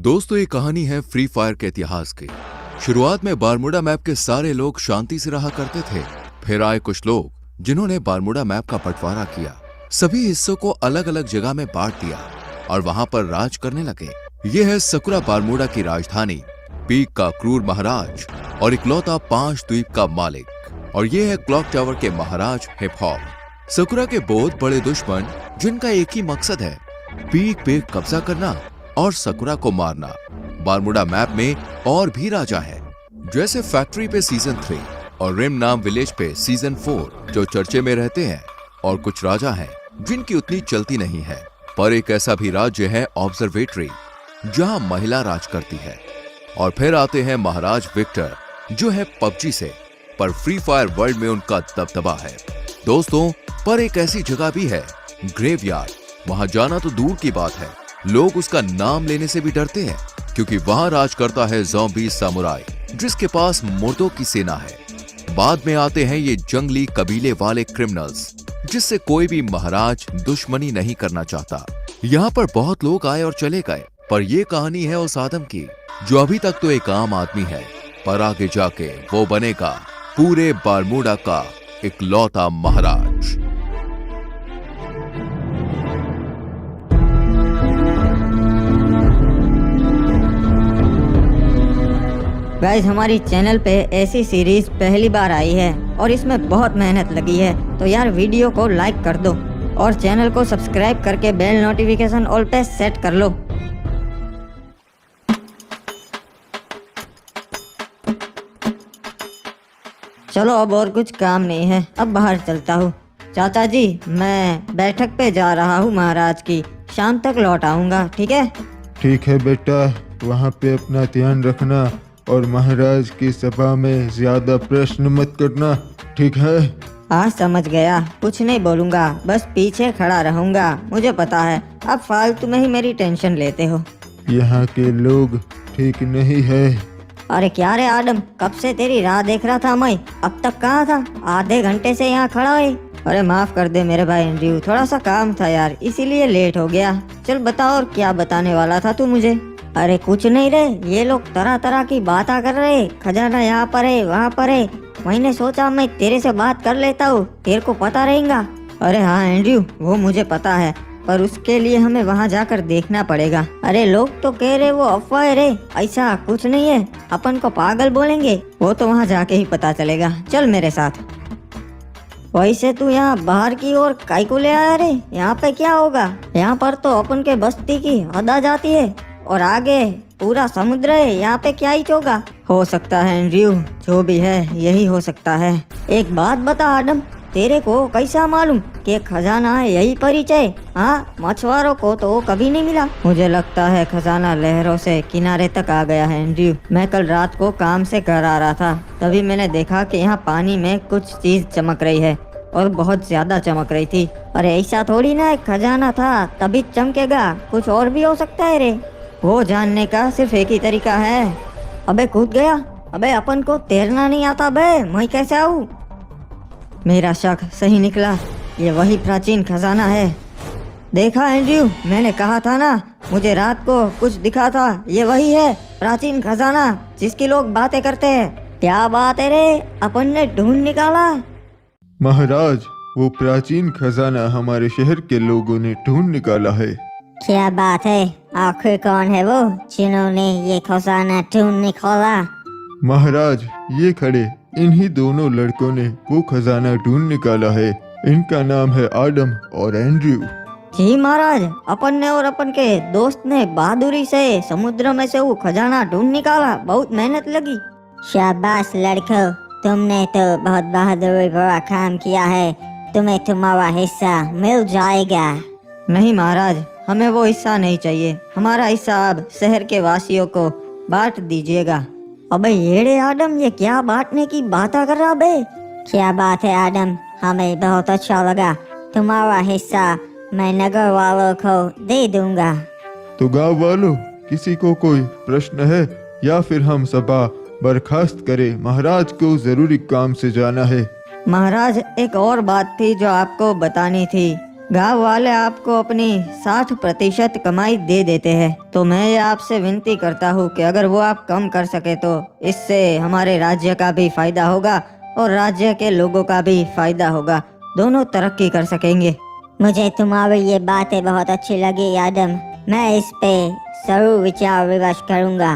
दोस्तों ये कहानी है फ्री फायर के इतिहास की। शुरुआत में बारमूडा मैप के सारे लोग शांति से रहा करते थे। फिर आए कुछ लोग जिन्होंने बारमूडा मैप का बंटवारा किया, सभी हिस्सों को अलग अलग जगह में बांट दिया और वहां पर राज करने लगे। ये है सकुरा बारमूडा की राजधानी, पीक का क्रूर महाराज और इकलौता 5 द्वीप का मालिक। और ये है क्लॉक टावर के महाराज हिप हॉप। सकुरा के बहुत बड़े दुश्मन जिनका एक ही मकसद है, पीक पे कब्जा करना और सकुरा को मारना। बारमूडा मैप में और भी राजा है, जैसे फैक्ट्री पे सीजन 3 और रिम नाम विलेज पे सीजन 4 जो चर्चे में रहते हैं। और कुछ राजा हैं जिनकी उतनी चलती नहीं है। पर एक ऐसा भी राज्य है ऑब्जर्वेटरी, जहां महिला राज करती है। और फिर आते हैं महाराज विक्टर, जो है पबजी से, पर फ्री फायर वर्ल्ड में उनका दबदबा है। दोस्तों, पर एक ऐसी जगह भी है, ग्रेवयार्ड। वहां जाना तो दूर की बात है, लोग उसका नाम लेने से भी डरते हैं, क्योंकि वहां राज करता है ज़ॉम्बी सामुराई, जिसके पास मुर्दों की सेना है। बाद में आते हैं ये जंगली कबीले वाले क्रिमिनल्स, जिससे कोई भी महाराज दुश्मनी नहीं करना चाहता। यहाँ पर बहुत लोग आए और चले गए, पर ये कहानी है उस आदम की जो अभी तक तो एक आम आदमी है, पर आगे जाके वो बनेगा पूरे बारमूडा का इकलौता महाराज। गाइस, हमारी चैनल पे ऐसी सीरीज पहली बार आई है और इसमें बहुत मेहनत लगी है, तो यार वीडियो को लाइक कर दो और चैनल को सब्सक्राइब करके बेल नोटिफिकेशन ऑल पे सेट कर लो। चलो, अब और कुछ काम नहीं है, अब बाहर चलता हूँ। चाचा जी, मैं बैठक पे जा रहा हूँ महाराज की, शाम तक लौट आऊंगा, ठीक है? ठीक है बेटा, वहाँ पे अपना ध्यान रखना और महाराज की सभा में ज्यादा प्रश्न मत करना, ठीक है? हाँ, समझ गया, कुछ नहीं बोलूंगा, बस पीछे खड़ा रहूंगा। मुझे पता है अब फालतू में ही मेरी टेंशन लेते हो। यहाँ के लोग ठीक नहीं है। अरे क्या रे आदम, कब से तेरी राह देख रहा था मैं, अब तक कहाँ था? आधे घंटे से यहाँ खड़ा है। अरे माफ कर दे मेरे भाई एंड्रयू, थोड़ा सा काम था यार, इसीलिए लेट हो गया। चल बताओ, और क्या बताने वाला था तू मुझे? अरे कुछ नहीं रे, ये लोग तरह तरह की बातें कर रहे, खजाना यहाँ पर है वहाँ पर है। मैंने सोचा मैं तेरे से बात कर लेता हूँ, तेरे को पता रहेगा। अरे हाँ एंड्रयू, वो मुझे पता है, पर उसके लिए हमें वहाँ जाकर देखना पड़ेगा। अरे लोग तो कह रहे वो अफवाह है रे, ऐसा कुछ नहीं है, अपन को पागल बोलेंगे, वो तो वहाँ जाके ही पता चलेगा। चल मेरे साथ। वैसे तू यहाँ बाहर की ओर काहे को ले आया रे? यहाँ पे क्या होगा? यहाँ पर तो अपन के बस्ती की हद आ जाती है और आगे पूरा समुद्र है, यहाँ पे क्या ही होगा? हो सकता है एंड्रयू, जो भी है यही हो सकता है। एक बात बता आदम, तेरे को कैसा मालूम कि खजाना है यही परिचय? हाँ, मछुआरों को तो कभी नहीं मिला। मुझे लगता है खजाना लहरों से किनारे तक आ गया है एंड्रयू। मैं कल रात को काम से घर आ रहा था, तभी मैंने देखा कि यहाँ पानी में कुछ चीज चमक रही है और बहुत ज्यादा चमक रही थी। अरे ऐसा थोड़ी ना एक खजाना था तभी चमकेगा, कुछ और भी हो सकता है रे। वो जानने का सिर्फ एक ही तरीका है। अबे कूद गया। अबे अपन को तैरना नहीं आता बे, मैं कैसे आऊँ? मेरा शक सही निकला, ये वही प्राचीन खजाना है। देखा एंड्रयू, मैंने कहा था ना, मुझे रात को कुछ दिखा था, ये वही है प्राचीन खजाना जिसकी लोग बातें करते हैं। क्या बात है रे, अपन ने ढूंढ निकाला। महाराज, वो प्राचीन खजाना हमारे शहर के लोगों ने ढूंढ निकाला है। क्या बात है? आखिर कौन है वो जिन्होंने ये खजाना ढूंढ निकाला? महाराज, ये खड़े इन्हीं दोनों लड़कों ने वो खजाना ढूंढ निकाला है। इनका नाम है आदम और एंड्रयू। जी महाराज, अपन ने और अपन के दोस्त ने बहादुरी से समुद्र में से वो खजाना ढूंढ निकाला, बहुत मेहनत लगी। शाबाश लड़कों, तुमने तो बहुत बहादुरी भरा काम किया है, तुम्हें तुम्हारा हिस्सा मिल जाएगा। नहीं महाराज, हमें वो हिस्सा नहीं चाहिए, हमारा हिस्सा अब शहर के वासियों को बांट दीजिएगा। अबे येड़े आदम, ये क्या बांटने की बात कर रहा बे? क्या बात है आदम, हमें बहुत अच्छा लगा, तुम्हारा हिस्सा मैं नगर वालों को दे दूंगा। तो गांव वालों, किसी को कोई प्रश्न है या फिर हम सभा बर्खास्त करें? महाराज को जरूरी काम से जाना है। महाराज, एक और बात थी जो आपको बतानी थी। गांव वाले आपको अपनी 60% कमाई दे देते हैं, तो मैं ये आपसे विनती करता हूँ कि अगर वो आप कम कर सके तो इससे हमारे राज्य का भी फायदा होगा और राज्य के लोगों का भी फायदा होगा, दोनों तरक्की कर सकेंगे। मुझे तुम्हारी ये बातें बहुत अच्छी लगी आदम, मैं इस पे जरूर विचार विमर्श करूंगा।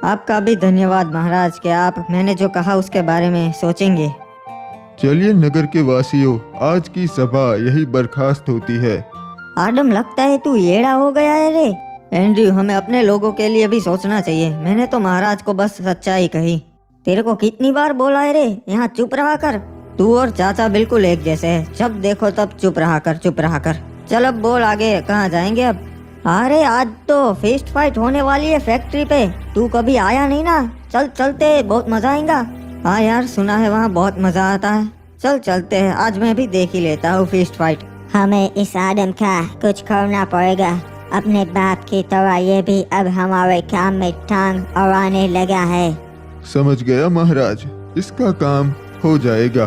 आपका भी धन्यवाद महाराज कि आप मैंने जो कहा उसके बारे में सोचेंगे। चलिए नगर के वासियों, आज की सभा यही बर्खास्त होती है। आदम, लगता है तू येड़ा हो गया है रे। एंड्रयू, हमें अपने लोगों के लिए भी सोचना चाहिए। मैंने तो महाराज को बस सच्चाई कही। तेरे को कितनी बार बोला है रे, यहाँ चुप रहा कर। तू और चाचा बिल्कुल एक जैसे है, जब देखो तब चुप रहा कर, चुप रहा कर। चल अब बोल आगे, कहाँ जाएंगे अब? अरे आज तो फिस्ट फाइट होने वाली है फैक्ट्री पे, तू कभी आया नहीं ना। चल चलते, बहुत मजा आएगा। हाँ यार, सुना है वहाँ बहुत मजा आता है। चल चलते हैं, आज मैं भी देख ही लेता हूँ फिस्ट फाइट। हमें इस आदम का कुछ करना पड़ेगा। अपने बाप की तरह ये भी अब हमारे काम में टांग अड़ाने लगा है। समझ गया महाराज, इसका काम हो जाएगा।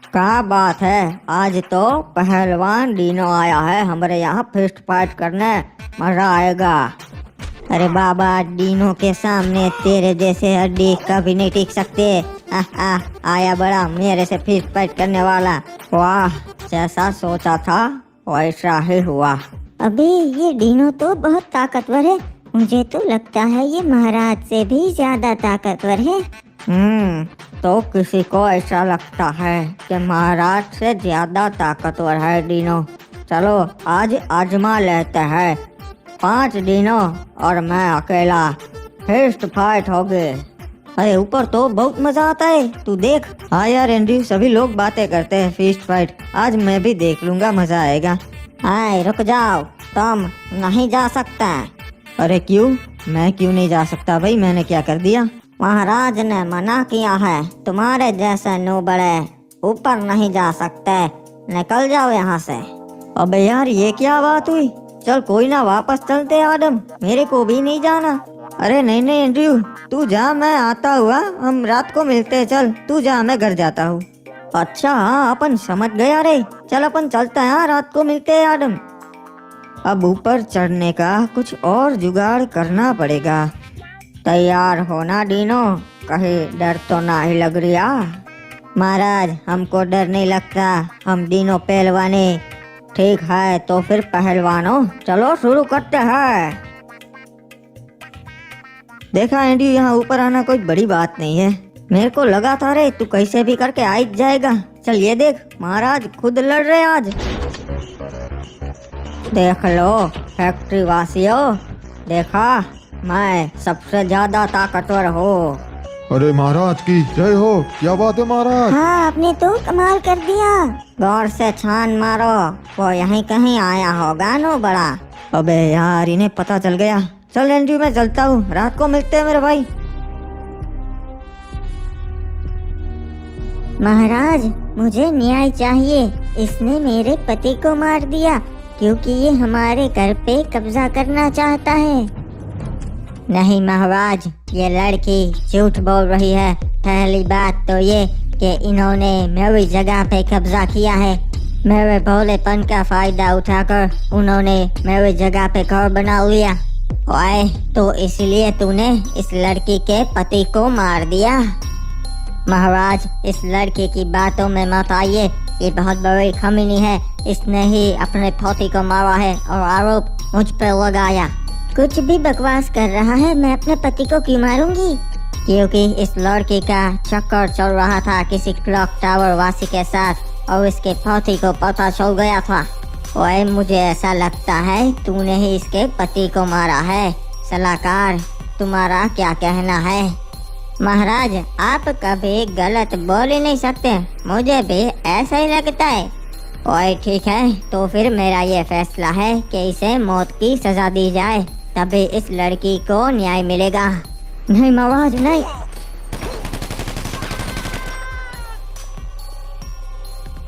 क्या बात है, आज तो पहलवान डीनो आया है हमारे यहाँ फिस्ट फाइट करने, मजा आएगा। अरे बाबा, डीनो के सामने तेरे जैसे हड्डी कभी नहीं टिक सकते। आया बड़ा मेरे से फिस्ट फाइट करने वाला। वाह, जैसा सोचा था वैसा ही हुआ। अबे ये डीनो तो बहुत ताकतवर है, मुझे तो लगता है ये महाराज से भी ज्यादा ताकतवर है। तो किसी को ऐसा लगता है कि महाराज से ज्यादा ताकतवर है डीनो। चलो आज आजमा लेते हैं। 5 डीनो और मैं अकेला, फिस्ट फाइट हो गए। अरे ऊपर तो बहुत मजा आता है, तू देख। हाँ यार एंड्रयू, सभी लोग बातें करते हैं फिस्ट फाइट, आज मैं भी देख लूंगा, मजा आएगा। हाय रुक जाओ, तुम नहीं जा सकता। अरे क्यों? मैं क्यों नहीं जा सकता भाई, मैंने क्या कर दिया? महाराज ने मना किया है, तुम्हारे जैसे नूबड़े ऊपर नहीं जा सकते, निकल जाओ यहाँ से। अबे यार, ये क्या बात हुई? चल कोई ना, वापस चलते आदम, मेरे को भी नहीं जाना। अरे नहीं नहीं एंड्रयू, तू जा, मैं आता हुआ, हम रात को मिलते हैं। चल तू जा, मैं घर जाता हूँ। अच्छा हाँ, अपन समझ गया रे। चल अपन चलते हैं, रात को मिलते हैं आदम। अब ऊपर चढ़ने का कुछ और जुगाड़ करना पड़ेगा। तैयार होना डीनो, कहीं डर तो ना ही लग रहा? महाराज, हमको डर नहीं लगता, हम डीनो पहलवाने। ठीक है तो फिर पहलवानों, चलो शुरू करते हैं। देखा एंड्रयू, यहाँ ऊपर आना कोई बड़ी बात नहीं है। मेरे को लगा था रे तू कैसे भी करके आ ही जाएगा। चल ये देख, महाराज खुद लड़ रहे आज। देख लो फैक्ट्री वासियों, देखा मैं सबसे ज्यादा ताकतवर हूँ। अरे महाराज की जय हो, क्या बात है महाराज। हाँ, आपने तो कमाल कर दिया। गौर से छान मारो, वो यहीं कहीं आया होगा नो बड़ा। अबे यार, इन्हें पता चल गया। चल एंड्रयू, मैं चलता हूँ, रात को मिलते हैं मेरे भाई। महाराज, मुझे न्याय चाहिए। इसने मेरे पति को मार दिया क्योंकि ये हमारे घर पे कब्जा करना चाहता है। नहीं महाराज, ये लड़की झूठ बोल रही है। पहली बात तो ये कि इन्होंने मेरी जगह पे कब्जा किया है। मेरे भोलेपन का फायदा उठाकर उन्होंने मेरी जगह पे घर बना लिया। ओए, तो इसलिए तूने इस लड़की के पति को मार दिया। महाराज, इस लड़के की बातों में मत आइए, ये बहुत बड़ी खमीनी है। इसने ही अपने पति को मारा है और आरोप मुझ पर लगाया। कुछ भी बकवास कर रहा है, मैं अपने पति को क्यों मारूंगी? क्योंकि इस लड़की का चक्कर चल रहा था किसी क्लॉक टावर वासी के साथ और इसके पति को पता चल गया था। ओए, मुझे ऐसा लगता है तूने ही इसके पति को मारा है। सलाहकार, तुम्हारा क्या कहना है? महाराज, आप कभी गलत बोल ही नहीं सकते, मुझे भी ऐसा ही लगता है। ओए ठीक है, तो फिर मेरा ये फैसला है कि इसे मौत की सजा दी जाए, तभी इस लड़की को न्याय मिलेगा। नहीं महाराज, नहीं।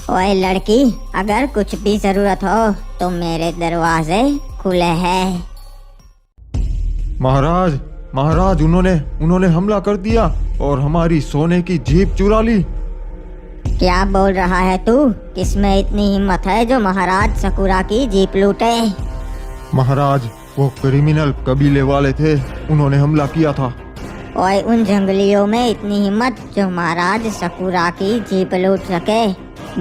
ओए लड़की, अगर कुछ भी जरूरत हो तो मेरे दरवाजे खुले हैं। महाराज, महाराज, उन्होंने हमला कर दिया और हमारी सोने की जीप चुरा ली। क्या बोल रहा है तू? किसमें इतनी हिम्मत है जो महाराज सकुरा की जीप लूटे? महाराज, वो क्रिमिनल कबीले वाले थे, उन्होंने हमला किया था। ओए, उन जंगलियों में इतनी हिम्मत जो महाराज सकुरा की जीप लूट सके?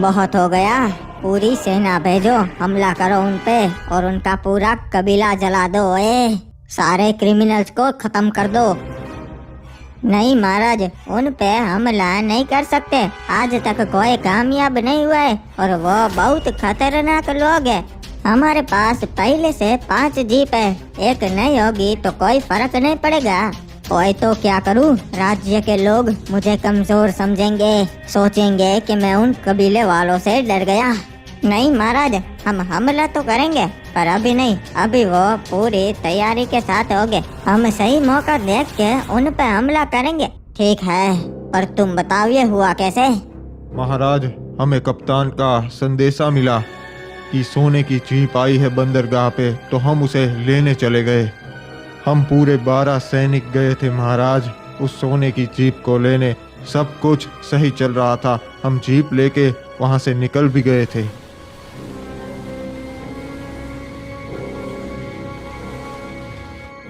बहुत हो गया, पूरी सेना भेजो, हमला करो उन पे और उनका पूरा कबीला जला दो। ओए, सारे क्रिमिनल्स को खत्म कर दो। नहीं महाराज, उन पे हमला नहीं कर सकते। आज तक कोई कामयाब नहीं हुआ है और वो बहुत खतरनाक लोग हैं। हमारे पास पहले से 5 जीप है, एक नहीं होगी तो कोई फर्क नहीं पड़ेगा। ओए, तो क्या करूं? राज्य के लोग मुझे कमजोर समझेंगे, सोचेंगे कि मैं उन कबीले वालों से डर गया। नहीं महाराज, हम हमला तो करेंगे पर अभी नहीं, अभी वो पूरी तैयारी के साथ होंगे। हम सही मौका देख के उन पे हमला करेंगे। ठीक है, पर तुम बताओ ये हुआ कैसे? महाराज, हमें कप्तान का संदेशा मिला कि सोने की जीप आई है बंदरगाह पे, तो हम उसे लेने चले गए। हम पूरे 12 सैनिक गए थे महाराज उस सोने की जीप को लेने। सब कुछ सही चल रहा था, हम जीप लेके वहां से निकल भी गए थे।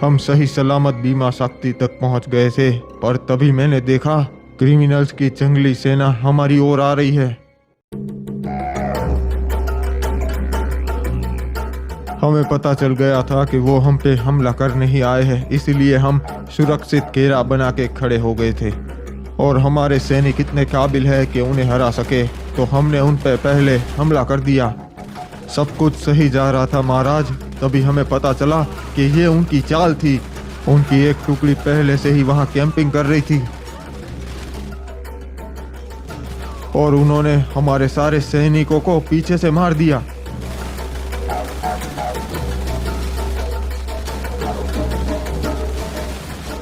हम सही सलामत बीमा शक्ति तक पहुंच गए थे, पर तभी मैंने देखा क्रिमिनल्स की जंगली सेना हमारी ओर आ रही है। हमें पता चल गया था कि वो हम पे हमला करने ही आए हैं, इसलिए हम सुरक्षित घेरा बना के खड़े हो गए थे। और हमारे सैनिक इतने काबिल है कि उन्हें हरा सके, तो हमने उन पे पहले हमला कर दिया। सब कुछ सही जा रहा था महाराज, तभी हमें पता चला कि ये उनकी चाल थी। उनकी एक टुकड़ी पहले से ही वहां कैंपिंग कर रही थी और उन्होंने हमारे सारे सैनिकों को पीछे से मार दिया।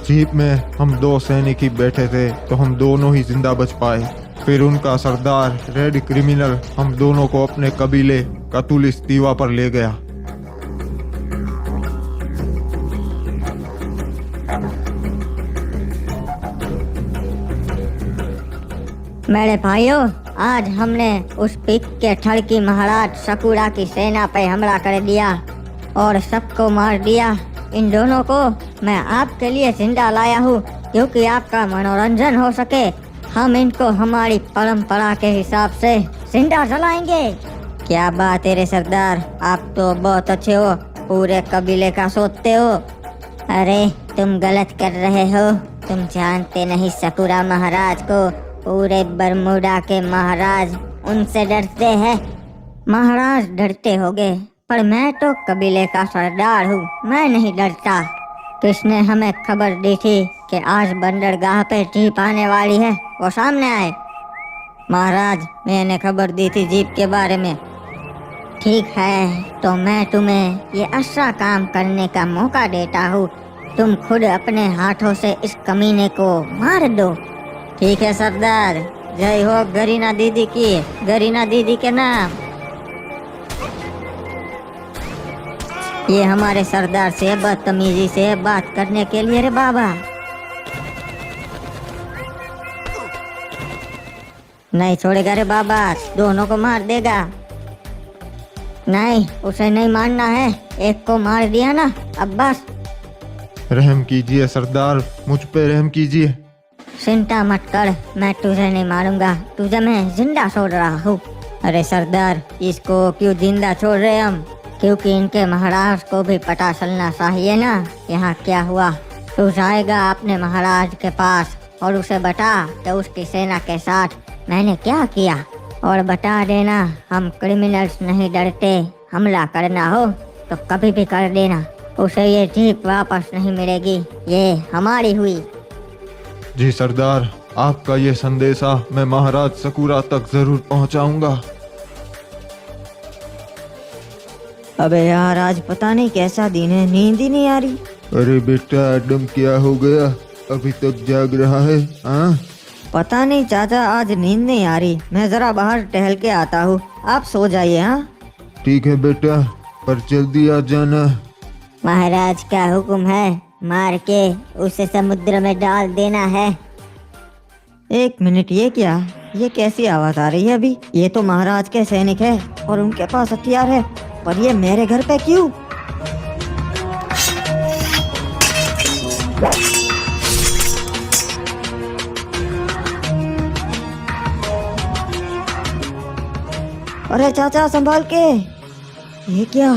जीप में हम 2 सैनिक ही बैठे थे, तो हम दोनों ही जिंदा बच पाए। फिर उनका सरदार रेड क्रिमिनल हम दोनों को अपने कबीले कतुलिस दीवा पर ले गया। मेरे भाइयों, आज हमने उस पिक के ठड़की महाराज सकुरा की सेना पे हमला कर दिया और सबको मार दिया। इन दोनों को मैं आपके लिए जिंदा लाया हूँ क्योंकि आपका मनोरंजन हो सके। हम इनको हमारी परंपरा के हिसाब से जिंदा जलाएंगे। क्या बात है रे सरदार, आप तो बहुत अच्छे हो, पूरे कबीले का सोचते हो। अरे तुम गलत कर रहे हो, तुम जानते नहीं सकुरा महाराज को। पूरे बरमूडा के महाराज उनसे डरते हैं। महाराज डरते होगे, पर मैं तो कबीले का सरदार हूँ, मैं नहीं डरता। किसने हमें खबर दी थी कि आज बंदरगाह पे जीप आने वाली है? वो सामने आए। महाराज, मैंने खबर दी थी जीप के बारे में। ठीक है, तो मैं तुम्हें ये अच्छा काम करने का मौका देता हूँ। तुम खुद अपने हाथों से इस कमीने को मार दो। ठीक है सरदार, जय हो गरीना दीदी की, गरीना दीदी के नाम। ये हमारे सरदार से बदतमीजी से बात करने के लिए रे बाबा। नहीं छोड़ेगा रे बाबा, दोनों को मार देगा। नहीं, उसे नहीं मारना है, एक को मार दिया ना, अब बस। रहम कीजिए सरदार, मुझ पे रहम कीजिए। चिंता मत कर, मैं तुझे नहीं मारूंगा, तुझे मैं जिंदा छोड़ रहा हूँ। अरे सरदार, इसको क्यों जिंदा छोड़ रहे हम? क्योंकि इनके महाराज को भी पता चलना चाहिए ना यहाँ क्या हुआ। तू जाएगा अपने महाराज के पास और उसे बता कि उसकी सेना के साथ मैंने क्या किया, और बता देना हम क्रिमिनल्स नहीं डरते, हमला करना हो तो कभी भी कर देना, उसे ये जीप वापस नहीं मिलेगी, ये हमारी हुई। जी सरदार, आपका ये संदेशा मैं महाराज सकुरा तक जरूर पहुंचाऊंगा। अबे यार, आज पता नहीं कैसा दिन है, नींद ही नहीं आ रही। अरे बेटा आदम, क्या हो गया? अभी तक जाग रहा है? हाँ, पता नहीं चाचा, आज नींद नहीं आ रही। मैं जरा बाहर टहल के आता हूँ, आप सो जाइए। हाँ ठीक है बेटा, पर जल्दी आ जाना। महाराज का हुक्म है, मार के उसे समुद्र में डाल देना है। एक मिनट, ये क्या? ये कैसी आवाज आ रही है अभी? ये तो महाराज के सैनिक है और उनके पास हथियार है, पर ये मेरे घर पे क्यों? अरे चाचा संभाल के। ये क्या?